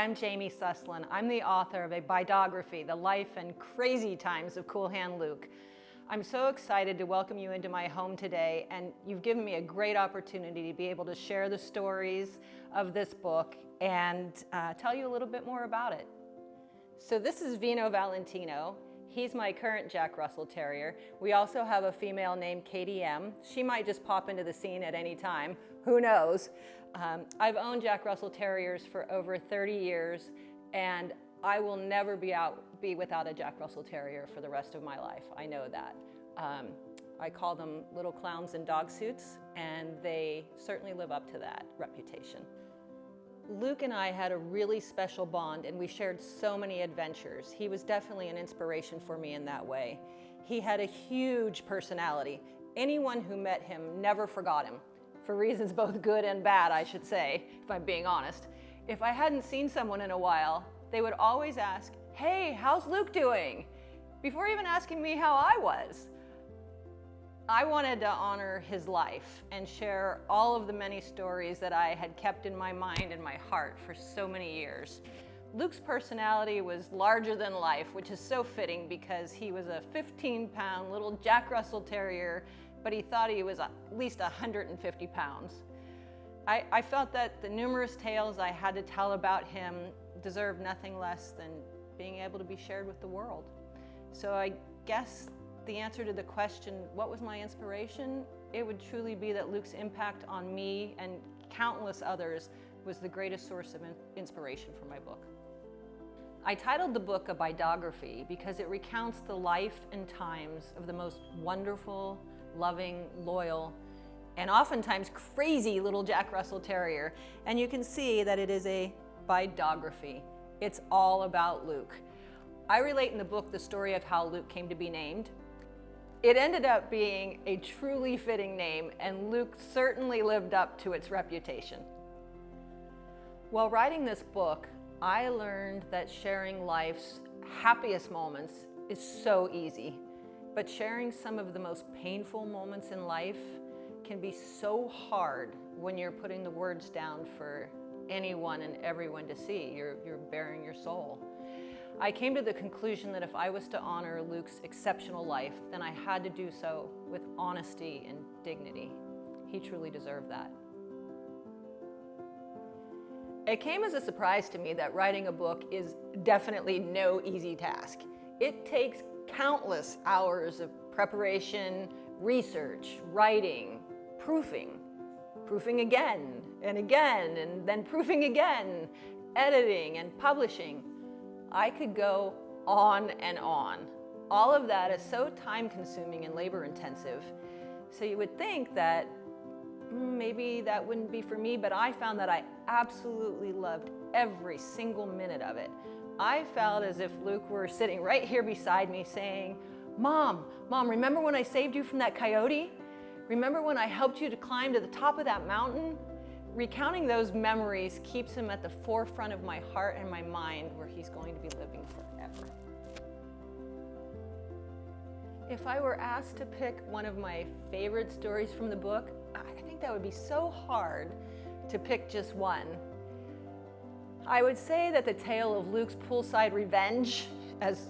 I'm Jamie Suslin. I'm the author of a biography, The Life and Crazy Times of Cool Hand Luke. I'm so excited to welcome you into my home today, and you've given me a great opportunity to be able to share the stories of this book and tell you a little bit more about it. So this is Vino Valentino. He's my current Jack Russell Terrier. We also have a female named Katie M. She might just pop into the scene at any time. Who knows? I've owned Jack Russell Terriers for over 30 years, and I will never be without a Jack Russell Terrier for the rest of my life. I know that. I call them little clowns in dog suits, and they certainly live up to that reputation. Luke and I had a really special bond, and we shared so many adventures. He was definitely an inspiration for me in that way. He had a huge personality. Anyone who met him never forgot him, for reasons both good and bad, I should say, if I'm being honest. If I hadn't seen someone in a while, they would always ask, "Hey, how's Luke doing?" before even asking me how I was. I wanted to honor his life and share all of the many stories that I had kept in my mind and my heart for so many years. Luke's personality was larger than life, which is so fitting because he was a 15-pound little Jack Russell Terrier, but he thought he was at least 150 pounds. I felt that the numerous tales I had to tell about him deserved nothing less than being able to be shared with the world. So I guess the answer to the question, what was my inspiration? It would truly be that Luke's impact on me and countless others was the greatest source of inspiration for my book. I titled the book a biography because it recounts the life and times of the most wonderful, loving, loyal, and oftentimes crazy little Jack Russell Terrier. And you can see that it is a biography. It's all about Luke. I relate in the book the story of how Luke came to be named. It ended up being a truly fitting name, and Luke certainly lived up to its reputation. While writing this book, I learned that sharing life's happiest moments is so easy, but sharing some of the most painful moments in life can be so hard when you're putting the words down for anyone and everyone to see. You're bearing your soul. I came to the conclusion that if I was to honor Luke's exceptional life, then I had to do so with honesty and dignity. He truly deserved that. It came as a surprise to me that writing a book is definitely no easy task. It takes countless hours of preparation, research, writing, proofing again, and then proofing again, editing and publishing. I could go on and on. All of that is so time-consuming and labor-intensive. So you would think that maybe that wouldn't be for me, but I found that I absolutely loved every single minute of it. I felt as if Luke were sitting right here beside me saying, Mom, remember when I saved you from that coyote? Remember when I helped you to climb to the top of that mountain? Recounting those memories keeps him at the forefront of my heart and my mind, where he's going to be living forever. If I were asked to pick one of my favorite stories from the book, I think that would be so hard to pick just one. I would say that the tale of Luke's poolside revenge, as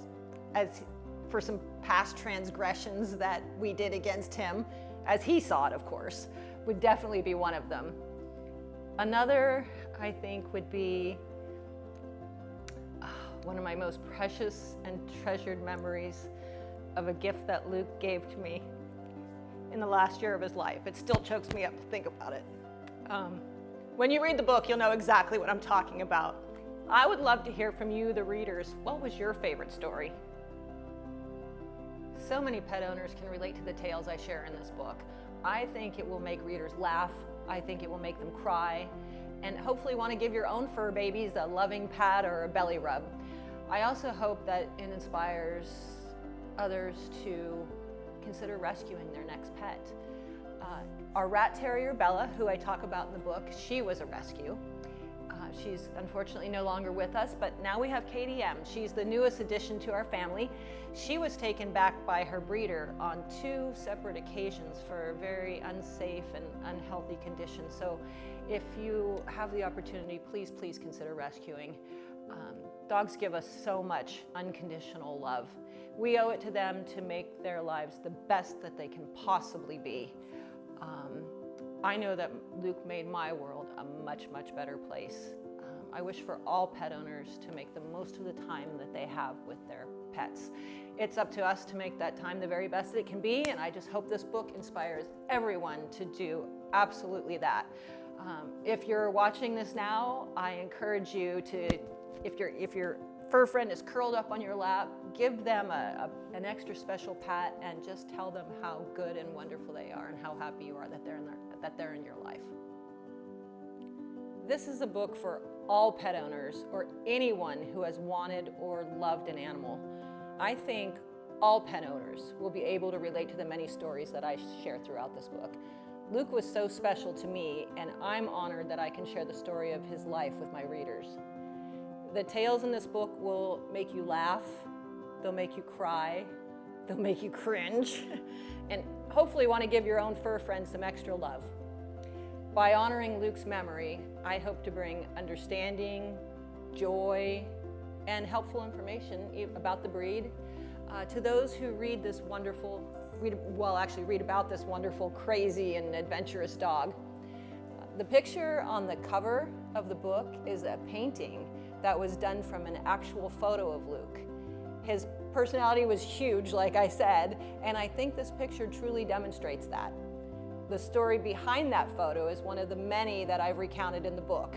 for some past transgressions that we did against him, as he saw it, of course, would definitely be one of them. Another, I think, would be one of my most precious and treasured memories of a gift that Luke gave to me in the last year of his life. It still chokes me up to think about it. When you read the book, you'll know exactly what I'm talking about. I would love to hear from you, the readers. What was your favorite story? So many pet owners can relate to the tales I share in this book. I think it will make readers laugh. I think it will make them cry, and hopefully want to give your own fur babies a loving pat or a belly rub. I also hope that it inspires others to consider rescuing their next pet. Our rat terrier, Bella, who I talk about in the book, she was a rescue. She's unfortunately no longer with us, but now we have Katie M. She's the newest addition to our family. She was taken back by her breeder on 2 separate occasions for very unsafe and unhealthy conditions. So if you have the opportunity, please consider rescuing. Dogs give us so much unconditional love. We owe it to them to make their lives the best that they can possibly be. I know that Luke made my world a much, much better place. I wish for all pet owners to make the most of the time that they have with their pets. It's up to us to make that time the very best it can be, and I just hope this book inspires everyone to do absolutely that. If you're watching this now, I encourage you to, if your fur friend is curled up on your lap, give them an extra special pat and just tell them how good and wonderful they are and how happy you are that they're in your life. This is a book for all pet owners or anyone who has wanted or loved an animal. I think all pet owners will be able to relate to the many stories that I share throughout this book. Luke was so special to me, and I'm honored that I can share the story of his life with my readers. The tales in this book will make you laugh, they'll make you cry, they'll make you cringe, and hopefully want to give your own fur friends some extra love. By honoring Luke's memory, I hope to bring understanding, joy, and helpful information about the breed to those who read about this wonderful, crazy, and adventurous dog. The picture on the cover of the book is a painting that was done from an actual photo of Luke. His personality was huge, like I said, and I think this picture truly demonstrates that. The story behind that photo is one of the many that I've recounted in the book,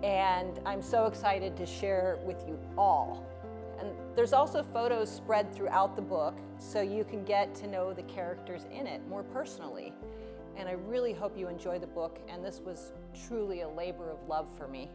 and I'm so excited to share with you all. And there's also photos spread throughout the book so you can get to know the characters in it more personally. And I really hope you enjoy the book, and this was truly a labor of love for me.